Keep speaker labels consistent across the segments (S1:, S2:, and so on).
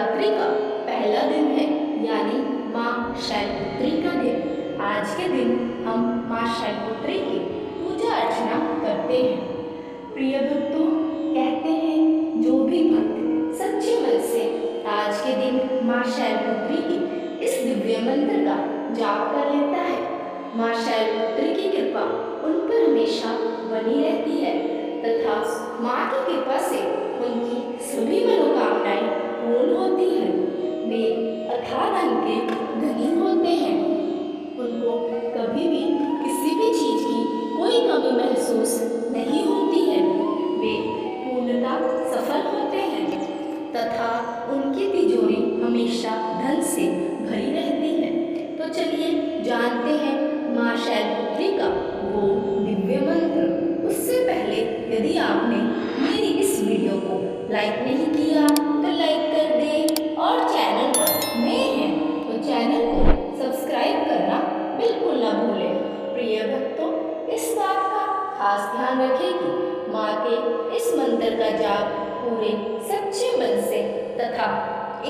S1: शैलपुत्री का पहला दिन है, यानी माँ शैलपुत्री का दिन। आज के दिन हम माँ शैलपुत्री की पूजा अर्चना करते हैं। प्रिय भक्तों, कहते हैं जो भी भक्त सच्चे मन से आज के दिन माँ शैलपुत्री की इस दिव्य मंत्र का जाप कर लेता है, माँ शैलपुत्री की कृपा उन पर हमेशा बनी रहती है तथा माँ की कृपा से उनकी सभी मनोकामनाएं पूर्ण होती हैं। वे अथाह धन के धनी होते हैं। उनको कभी भी किसी भी चीज की कोई कमी महसूस नहीं होती है। वे पूर्णतः सफल होते हैं तथा उनकी तिजोरी हमेशा धन से भरी रहती है। तो चलिए जानते हैं माँ शैलपुत्री का वो दिव्य मंत्र। उससे पहले यदि आपने मेरी इस वीडियो को लाइक नहीं किया तो लाइक कर दें और चैनल पर नए हैं तो चैनल को सब्सक्राइब करना बिल्कुल न भूलें। प्रिय भक्तों, इस बात का खास ध्यान रखें कि माँ के इस मंत्र का जाप पूरे सच्चे मन से तथा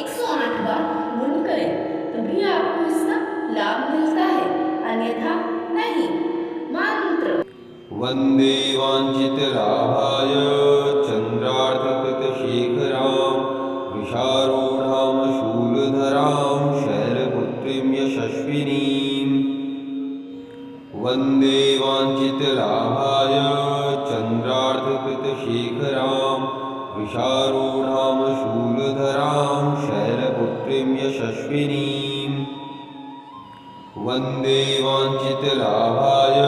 S1: 108 बार गुण करें, तभी आपको इसका लाभ मिलता है, अन्यथा नहीं। मंत्र
S2: वंदे वाञ्छितलाभाय चन्द्रार्धकृतशेखरां वृषारूढां शूलधरां शैलपुत्रीं यशस्विनीं। वंदे वाञ्छितलाभाय चन्द्रार्धकृतशेखरां वृषारूढां शूलधरां शैलपुत्रीं यशस्विनीं। वंदे वाञ्छितलाभाय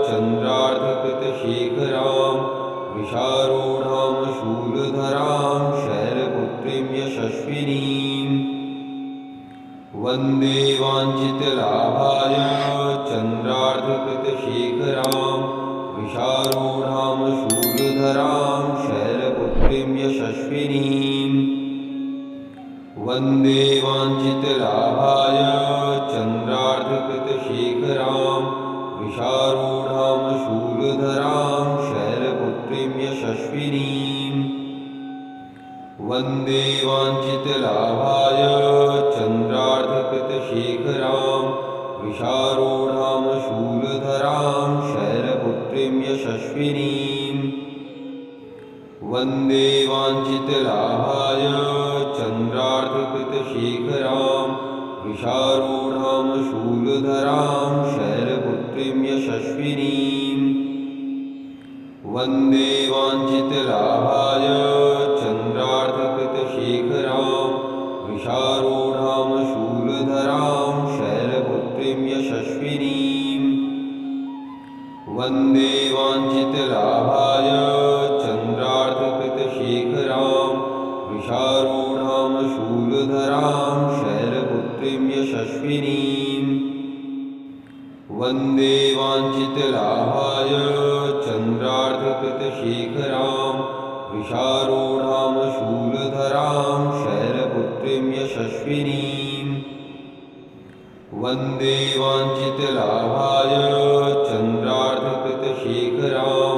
S2: चन्द्रार्धकृतशेखरां वृषारूढां शूलधरां शैलपुत्रीं यशस्विनीं। वंदे वाञ्छितलाभाय चन्द्रार्धकृतशेखरां वृषारूढां शूलधरां शैलपुत्रीं यशस्विनीं। वंदे वाञ्छितलाभाय चन्द्रार्धकृतशेखरां वृषारूढां शूलधरां शैलपुत्रीं यशस्विनीं। वंदे वाञ्छितलाभाय चन्द्रार्धकृतशेखरां वृषारूढां शूलधरां शैलपुत्रीं यशस्विनीं। वंदे वाञ्छितलाभाय चन्द्रार्धकृतशेखरां वृषारूढां शूलधरां शैलपुत्रीं यशस्विनीं। वंदे वाञ्छितलाभाय चन्द्रार्धकृतशेखरां वृषारूढां शूलधरां शैलपुत्रीं यशस्विनीं। वंदे वाञ्छितलाभाय चन्द्रार्धकृतशेखरां वृषारूढां शूलधरां शैलपुत्रीं यशस्विनीं। वंदे वाञ्छितलाभाय चन्द्रार्धकृतशेखरां वृषारूढां शूलधरां शैलपुत्रीं यशस्विनीं। वंदे वाञ्छितलाभाय चन्द्रार्धकृतशेखरां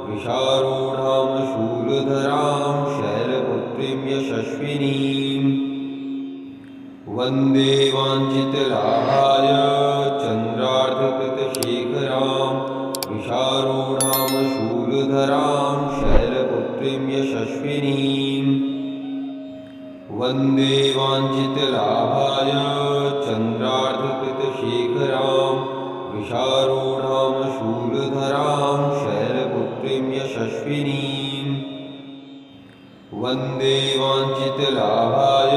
S2: वृषारूढां शूलधरां शैलपुत्रीं यशस्विनीं। वंदे वाञ्छितलाभाय चन्द्रार्धकृतशेखरां वृषारूढां शूलधरां शैलपुत्रीं यशस्विनीं। वंदे वाञ्छितलाभाय चन्द्रार्धकृतशेखरां वृषारूढां शूलधरां शैलपुत्रीं यशस्विनीं। वंदे वाञ्छितलाभाय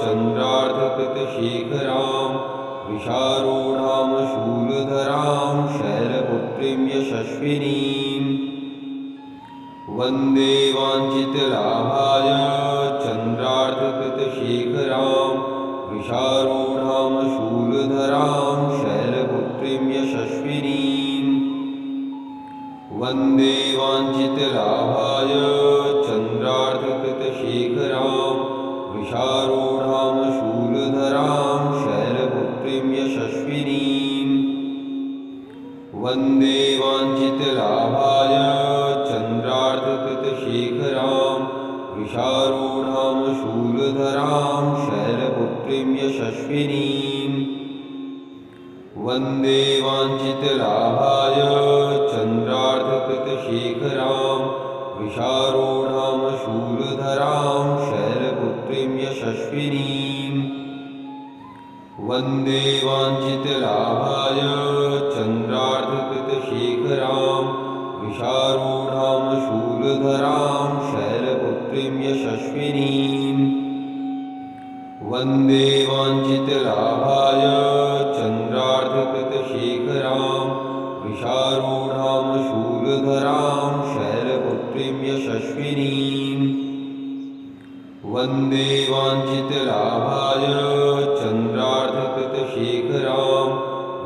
S2: चन्द्रार्धकृतशेखरां वृषारूढां शूलधरां शैलपुत्रीं यशस्विनीं। वंदे वाञ्छितलाभाय चन्द्रार्धकृतशेखरां वृषारूढां शूलधरां शैलपुत्रीं यशस्विनीं। वंदे वाञ्छितलाभाय चन्द्रार्धकृतशेखरां वृषारूढां शूलधरां शैलपुत्रीं यशस्विनीं। वंदे वाञ्छितलाभाय चन्द्रार्धकृतशेखरां वृषारूढां शूलधरां शूलधरां शैलपुत्रीं यशस्विनीम् वन्दे वाञ्छितलाभाय चन्द्रार्धकृतशेखरां वृषारूढां शूलधरां शैलपुत्रीं यशस्विनीम् वन्दे वाञ्छितलाभाय चन्द्रार्धकृतशेखरां वृषारूढां शूलधरां शैलपुत्रीं यशस्विनीम् वन्दे वाञ्छितलाभाय चन्द्रार्धकृतशेखरां वृषारूढां शूलधरां शैलपुत्रीं यशस्विनीम् वन्दे वाञ्छितलाभाय चन्द्रार्धकृतशेखरां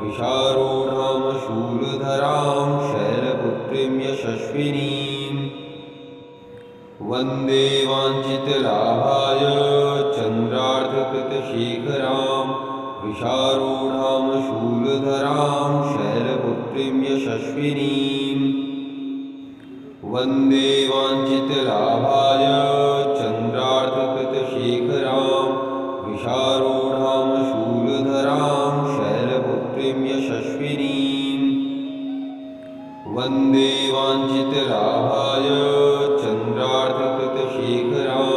S2: वृषारूढां शूलधरां शैलपुत्रीं यशस्विनीम् वन्दे वाञ्छितलाभाय चन्द्रार्धकृतशेखरां वृषारूढां शूलधरां शैलपुत्रीं यशस्विनीम् वन्दे वाञ्छितलाभाय चन्द्रार्धकृतशेखरां वृषारूढां शूलधरां शैलपुत्रीं यशस्विनीम् वन्दे वाञ्छितलाभाय चन्द्रार्धकृतशेखरां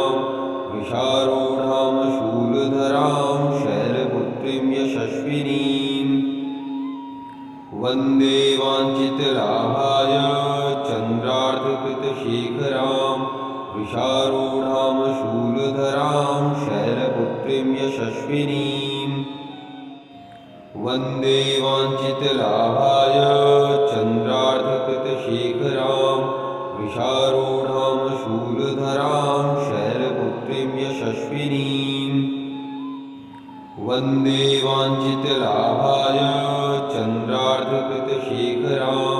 S2: वृषारूढां शूलधरां शैलपुत्रीं यशस्विनीम् वन्दे वाञ्छितलाभाय चन्द्रार्धकृतशेखरां वृषारूढां शूलधरां शैलपुत्रीं यशस्विनीम् वन्दे वाञ्छितलाभाय चन्द्रार्धकृतशेखरां वृषारूढां शूलधरां शैलपुत्रीं यशस्विनीम् वन्दे वाञ्छितलाभाय चन्द्रार्धकृतशेखरां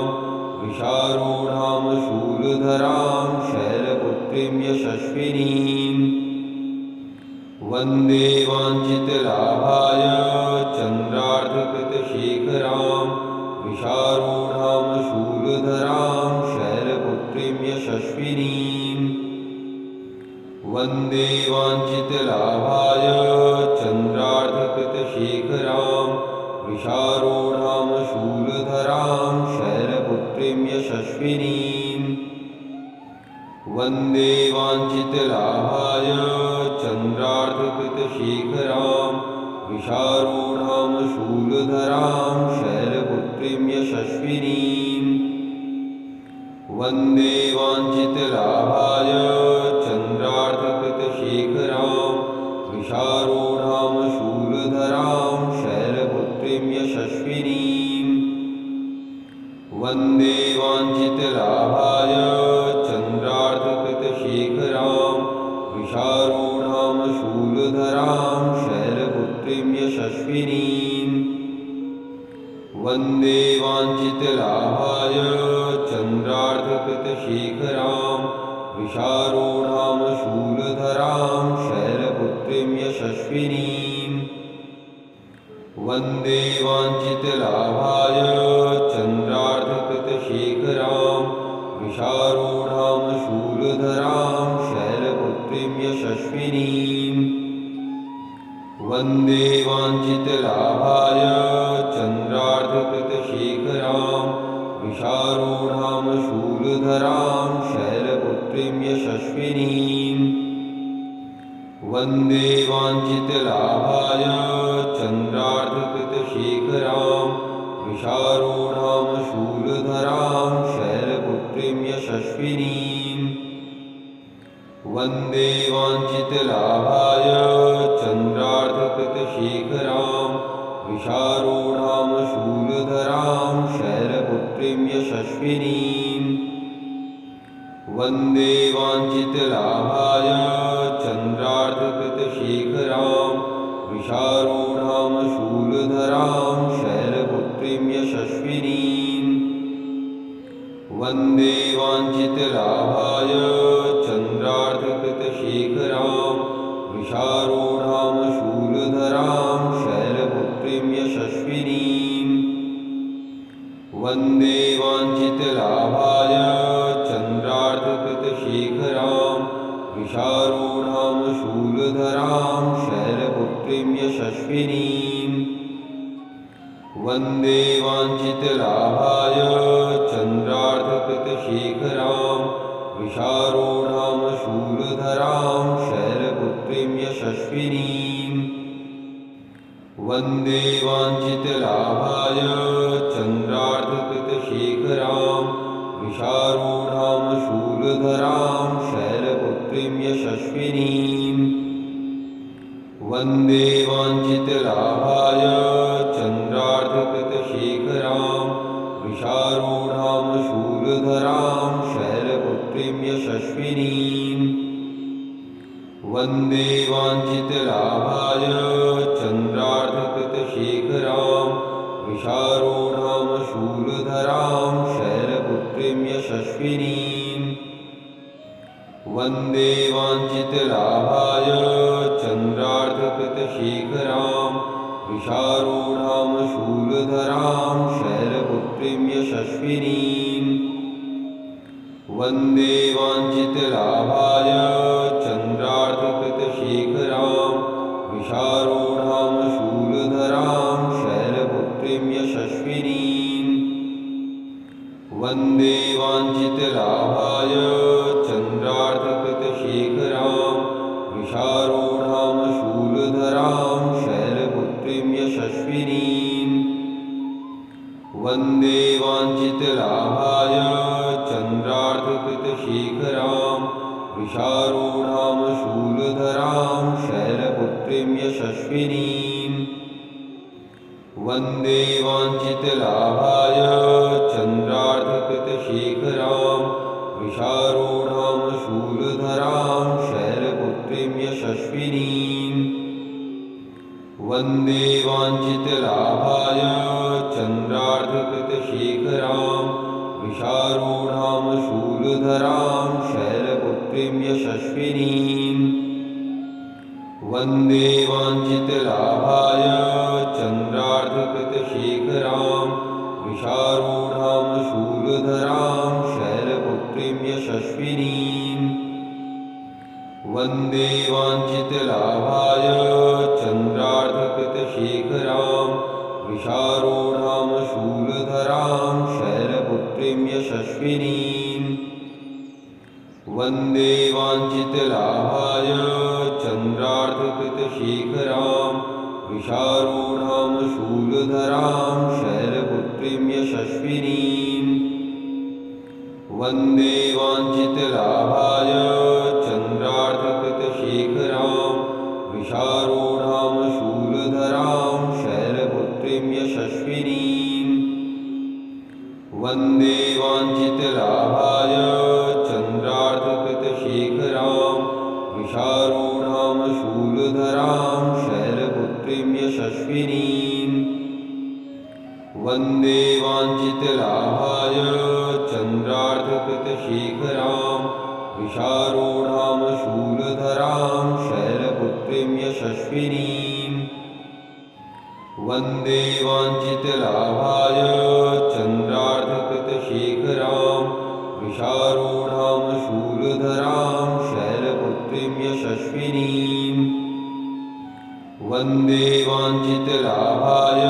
S2: वृषारूढां शूलधरां शैलपुत्रीं यशस्विनीम् वन्दे वाञ्छितलाभाय चन्द्रार्धकृतशेखरां वृषारूढां शूलधरां शैलपुत्रीं यशस्विनीम् वन्दे वाञ्छितलाभाय चन्द्रार्धकृतशेखरां वृषारूढां शूलधरां शैलपुत्रीं यशस्विनीम् वन्दे वाञ्छितलाभाय चन्द्रार्धकृतशेखरां वृषारूढां शूलधरां शैलपुत्रीं यशस्विनीम् वन्दे वाञ्छितलाभाय चन्द्रार्धकृतशेखरां वृषारूढां शूलधरां शैलपुत्रीं यशस्विनीम् वन्दे वाञ्छितलाभाय चन्द्रार्धकृतशेखरां वृषारूढां शूलधरां शैलपुत्रीं यशस्विनीम् वन्दे वाञ्छितलाभाय चन्द्रार्धकृतशेखरां वृषारूढां शूलधरां शैलपुत्रीं यशस्विनीम् वन्दे वाञ्छितलाभाय चन्द्रार्धकृतशेखरां वृषारूढां शूलधरां शैलपुत्रीं यशस्विनीम् वन्दे वाञ्छितलाभाय चन्द्रार्धकृतशेखरां वृषारूढां शूलधरां शैलपुत्रीं यशस्विनीम् वन्दे वाञ्छितलाभाय चन्द्रार्धकृतशेखरां वृषारूढां शूलधरां शैलपुत्रीं यशस्विनीम् वन्दे वाञ्छितलाभाय चन्द्रार्धकृतशेखरां वृषारूढां शूलधरां शैलपुत्रीं यशस्विनीम् वन्दे वाञ्छितलाभाय चन्द्रार्धकृतशेखरां वृषारूढां शूलधरां शैलपुत्रीं यशस्विनीम् वन्दे वाञ्छितलाभाय चन्द्रार्धकृतशेखरां वृषारूढां शूलधरां शैलपुत्रीं यशस्विनीम् वन्दे वाञ्छितलाभाय चन्द्रार्धकृतशेखरां वृषारूढां शूलधरां शैलपुत्रीं यशस्विनीम् वन्दे वाञ्छितलाभाय चन्द्रार्धकृतशेखरां वृषारूढां शूलधरां शैलपुत्रीं यशस्विनीम् वन्दे वाञ्छितलाभाय चन्द्रार्धकृतशेखरां वृषारूढां शूलधरां शैलपुत्रीं यशस्विनीम् वन्दे वाञ्छितलाभाय चन्द्रार्धकृतशेखरां वृषारूढां शूलधरां शैलपुत्रीं यशस्विनीम् वन्दे वाञ्छितलाभाय चन्द्रार्धकृतशेखरां वृषारूढां शूलधरां शैलपुत्रीं यशस्विनीम् वन्दे वाञ्छितलाभाय चन्द्रार्धकृतशेखरां वृषारूढां शूलधरां शैलपुत्रीं यशस्विनीम् वन्दे वाञ्छितलाभाय चन्द्रार्धकृतशेखरां वृषारूढां शूलधरां शैलपुत्रीं यशस्विनीम् वन्दे वाञ्छितलाभाय चन्द्रार्धकृतशेखरां वृषारूढां शूलधरां शैलपुत्रीं यशस्विनीम् वन्दे वाञ्छितलाभाय चन्द्रार्धकृतशेखरां वृषारूढां शूलधरां शैलपुत्रीं यशस्विनीम् वन्दे वाञ्छितलाभाय चन्द्रार्धकृतशेखरां वृषारूढां शूलधरां शैलपुत्रीं यशस्विनीम् वन्दे वाञ्छितलाभाय चन्द्रार्धकृतशेखरां वृषारूढां शूलधरां शैलपुत्रीं यशस्विनीम् वन्दे वाञ्छितलाभाय चन्द्रार्धकृतशेखरां वृषारूढां शूलधरां शैलपुत्रीं यशस्विनीम् वन्दे वाञ्छितलाभाय चन्द्रार्धकृतशेखरां वृषारूढां शूलधरां शैलपुत्रीं यशस्विनीम् वन्दे वाञ्छितलाभाय चन्द्रार्धकृतशेखरां वृषारूढां शूलधरां शैलपुत्रीं यशस्विनीम् वन्दे वाञ्छितलाभाय चन्द्रार्धकृतशेखरां वृषारूढां शूलधरां शैलपुत्रीं यशस्विनीम् वन्दे वाञ्छितलाभाय चन्द्रार्धकृतशेखरां वृषारूढां शूलधरां शैलपुत्रीं यशस्विनीम् वन्दे वाञ्छितलाभाय चन्द्रार्धकृतशेखरां वृषारूढां शूलधरां शैलपुत्रीं यशस्विनीम् वन्दे वाञ्छितलाभाय चन्द्रार्धकृतशेखरां वृषारूढां शूलधरां शैलपुत्रीं यशस्विनीम् वन्दे वाञ्छितलाभाय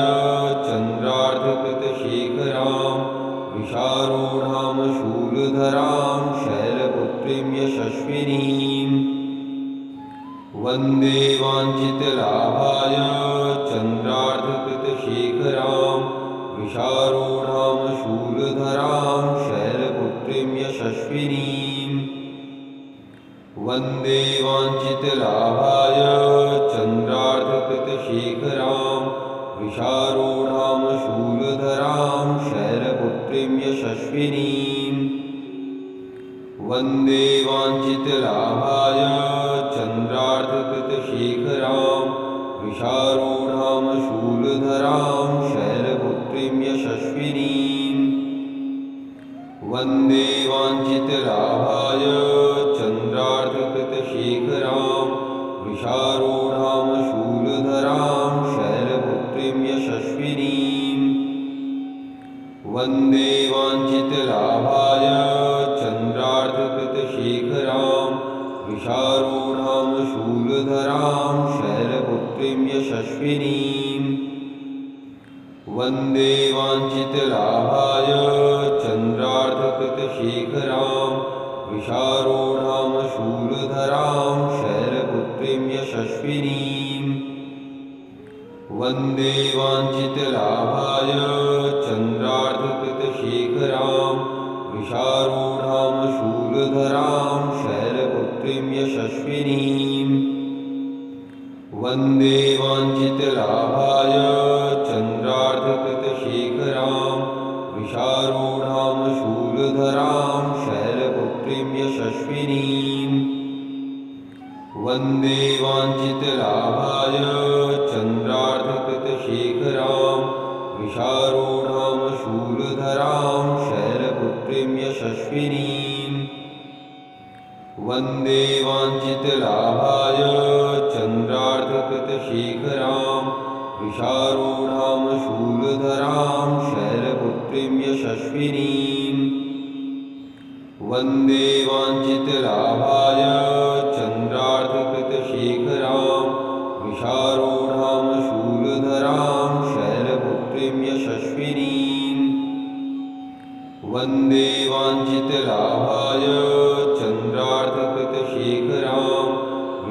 S2: चन्द्रार्धकृतशेखरां वृषारूढां शूलधरां शैलपुत्रीं यशस्विनीम् वन्दे वाञ्छितलाभाय चन्द्रार्धकृतशेखरां वृषारूढां शूलधरां शैलपुत्रीं यशस्विनीम् वन्दे वाञ्छितलाभाय चन्द्रार्धकृतशेखरां वृषारूढां शूलधरां शैलपुत्रीं यशस्विनीम् वन्दे वाञ्छितलाभाय चन्द्रार्धकृतशेखरां वृषारूढां शूलधरां शैलपुत्रीं यशस्विनीम् वन्दे वाञ्छितलाभाय चन्द्रार्धकृतशेखरां वृषारूढां शूलधरां शैलपुत्रीं यशस्विनीम् वन्दे वाञ्छितलाभाय चन्द्रार्धकृतशेखरां वृषारूढां वृषारूढां शूलधरां शैलपुत्रीं यशस्विनीं वन्दे वाञ्छितलाभाय चन्द्रार्धकृतशेखरां वृषारूढां शूलधरां शैलपुत्रीं यशस्विनीं वन्दे वाञ्छितलाभाय चन्द्रार्धकृतशेखरां वृषारूढां शूलधरां शैलपुत्रीं यशस्विनीं वन्दे वाञ्छितलाभाय चन्द्रार्धकृतशेखरां वृषारूढां शूलधरां शैलपुत्रीं यशस्विनीं वन्दे वाञ्छितलाभाय चन्द्रार्धकृतशेखरां वृषारूढां शूलधरां शैलपुत्रीं यशस्विनीं वन्दे वाञ्छितलाभाय चन्द्रार्धकृतशेखरां वृषारूढां शूलधरां शैलपुत्रीं यशस्विनीं वन्दे वाञ्छितलाभाय चन्द्रार्धकृतशेखरां वृषारूढां शूलधरां शैलपुत्रीं यशस्विनीं वन्दे वाञ्छितलाभाय चन्द्रार्धकृतशेखरां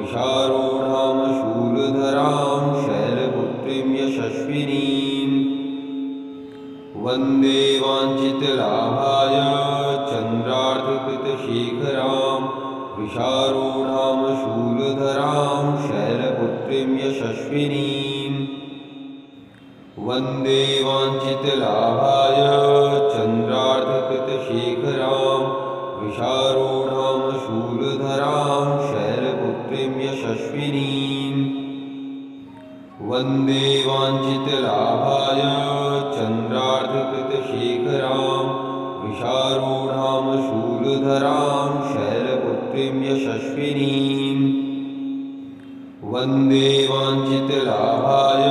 S2: वृषारूढां शूलधरां शैलपुत्रीं यशस्विनीं वन्दे वाञ्छितलाभाय चन्द्रार्धकृतशेखरां वृषारूढां शूलधरां शैलपुत्रीं यशस्विनीं वन्दे वाञ्छितलाभाय चन्द्रार्धकृतशेखरां वृषारूढां शूलधरां शैलपुत्रीं यशस्विनीं वन्दे वाञ्छितलाभाय चन्द्रार्धकृतशेखरां वृषारूढां शूलधरां शैलपुत्रीं यशस्विनीं वन्दे वाञ्छितलाभाय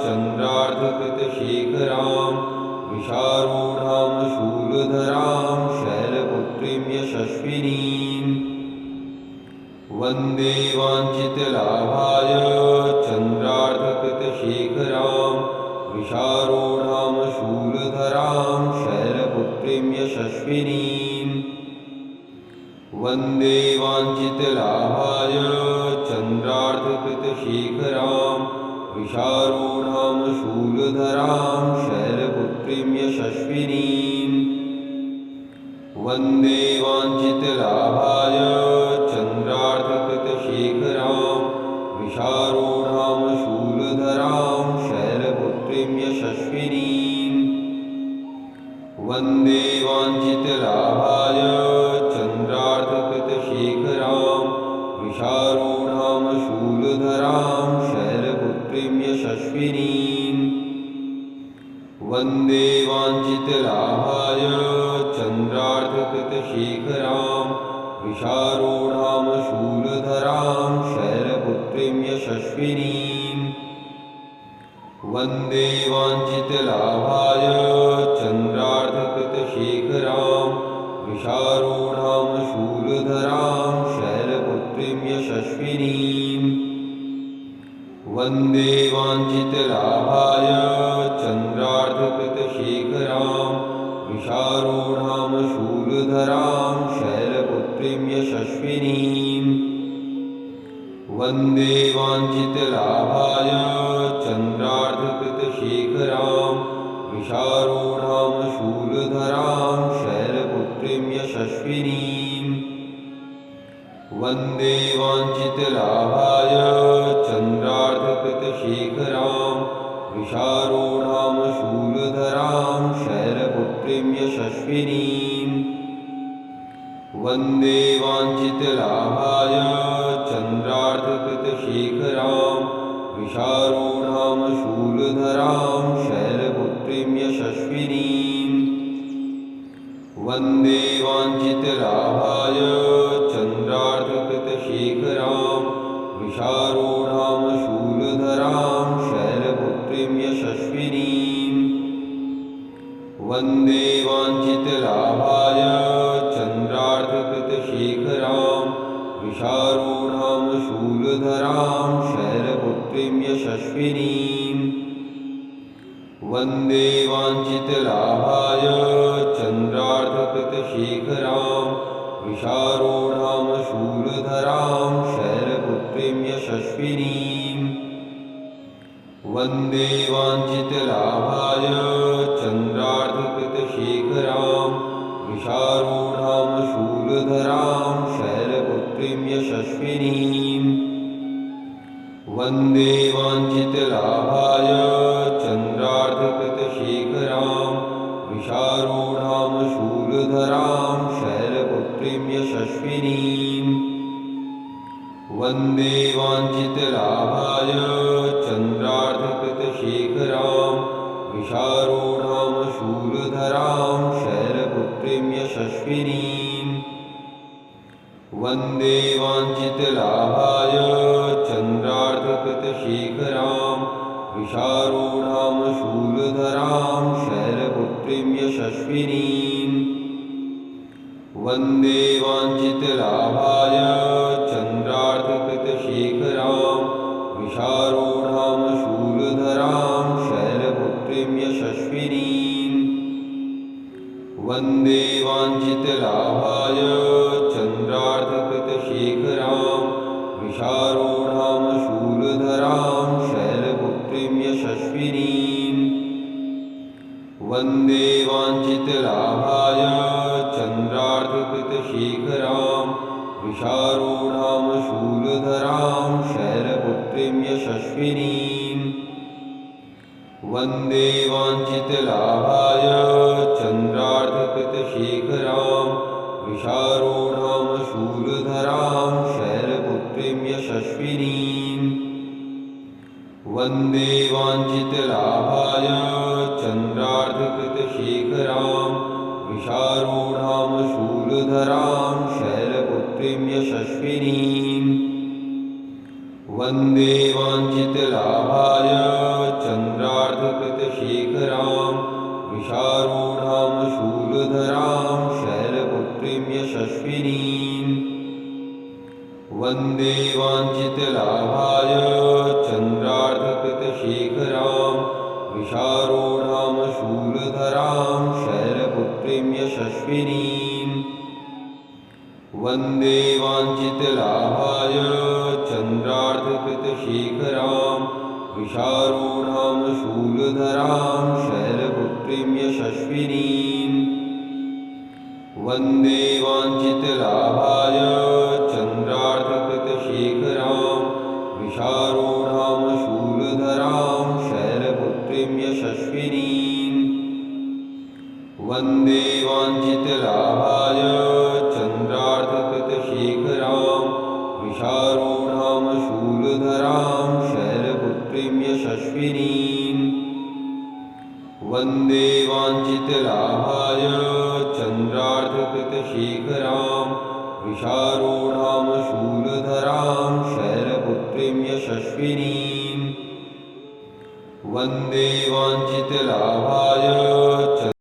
S2: चन्द्रार्धकृतशेखरां वृषारूढां शूलधरां शैलपुत्रीं यशस्विनीं वन्दे वाञ्छितलाभाय चन्द्रार्धकृतशेखरां वृषारूढां शूलधरां शैलपुत्रीं यशस्विनीं वन्दे वाञ्छितलाभाय चन्द्रार्धकृतशेखरां वृषारूढां शूलधरां शैलपुत्रीं यशस्विनीं वन्दे वाञ्छितलाभाय चन्द्रार्धकृतशेखरां वृषारूढां शूलधरां शैलपुत्रीं यशस्विनीं वन्दे वाञ्छितलाभाय चन्द्रार्धकृतशेखरां वृषारूढां शूलधरां शैलपुत्रीं यशस्विनीं वन्दे वाञ्छितलाभाय चन्द्रार्धकृतशेखरां वृषारूढां शूलधरां शैलपुत्रीं यशस्विनीं वन्दे वाञ्छितलाभाय चन्द्रार्धकृतशेखरां वृषारूढां शूलधरां शैलपुत्रीं यशस्विनीं वन्दे वाञ्छितलाभाय चन्द्रार्धकृतशेखरां वृषारूढां शूलधरां शैलपुत्रीं यशस्विनीं वन्दे वाञ्छितलाभाय चन्द्रार्धकृतशेखरां वृषारूढां शूलधरां शैलपुत्रीं यशस्विनीं वन्दे वाञ्छितलाभाय चन्द्रार्धकृतशेखरां वृषारूढां शूलधरां शैलपुत्रीं यशस्विनीं वन्दे वाञ्छितलाभाय चन्द्रार्धकृतशेखरां वृषारूढां शूलधरां शैलपुत्रीं यशस्विनीं वन्दे वाञ्छितलाभाय चन्द्रार्धकृतशेखरां वृषारूढां शूलधरां शैलपुत्रीं यशस्विनीं वन्दे वाञ्छितलाभाय चन्द्रार्धकृतशेखरां वृषारूढां शूलधरां शैलपुत्रीं यशस्विनीम् वन्दे वाञ्छितलाभाय चन्द्रार्धकृतशेखरां वृषारूढां शूलधरां शैलपुत्रीं यशस्विनीम् वन्दे वाञ्छितलाभाय चन्द्रार्धकृतशेखरां वृषारूढां शूलधरां शैलपुत्रीं यशस्विनीम् वन्दे वाञ्छितलाभाय चन्द्रार्धकृतशेखरां वृषारूढां शूलधरां शैलपुत्रीं यशस्विनीम् वन्दे वाञ्छितलाभाय चन्द्रार्धकृतशेखरां वृषारूढां शूलधरां शैलपुत्रीं यशस्विनीम् वन्दे वाञ्छितलाभाय चन्द्रार्धकृतशेखरां वृषारूढां शूलधरां शैलपुत्रीं यशस्विनीम् वन्दे वाञ्छितलाभाय चन्द्रार्धकृतशेखरां वृषारूढां शूलधरां शैलपुत्रीं यशस्विनीम् वन्दे वाञ्छितलाभाय चन्द्रार्धकृतशेखरां वृषारूढां शूलधरां शैलपुत्रीं यशस्विनीम् वन्दे वाञ्छितलाभाय चन्द्रार्धकृतशेखरां वृषारूढां शूलधरां शैलपुत्रीं यशस्विनीम् वन्दे वाञ्छितलाभाय चन्द्रार्धकृतशेखरां वृषारूढां शूलधरां शैलपुत्रीं यशस्विनीम् वन्दे वाञ्छितलाभाय चन्द्रार्धकृतशेखरां वृषारूढां शूलधरां शैलपुत्रीं यशस्विनीम् वन्दे वाञ्छितलाभाय चन्द्रार्धकृतशेखरां वृषारूढां शूलधरां शैलपुत्रीं यशस्विनीम् वन्दे वाञ्छितलाभाय चन्द्रार्धकृतशेखरां वृषारूढां शूलधरां शैलपुत्रीं यशस्विनीम् वन्दे वाञ्छितलाभाय चन्द्रार्धकृतशेखरां वृषारूढां शूलधरां शैलपुत्रीं यशस्विनीम् वन्दे वाञ्छितलाभाय चन्द्रार्धकृतशेखरां वृषारूढां शूलधरां शैलपुत्रीं यशस्विनीम् वन्दे वाञ्छितलाभाय चन्द्रार्धकृतशेखरां वृषारूढां शूलधरां शैलपुत्रीं यशस्विनीम् वन्दे वाञ्छितलाभाय चन्द्रार्धकृतशेखरां वृषारूढां शूलधरां शैलपुत्रीं यशस्विनीम् वन्दे वाञ्छितलाभाय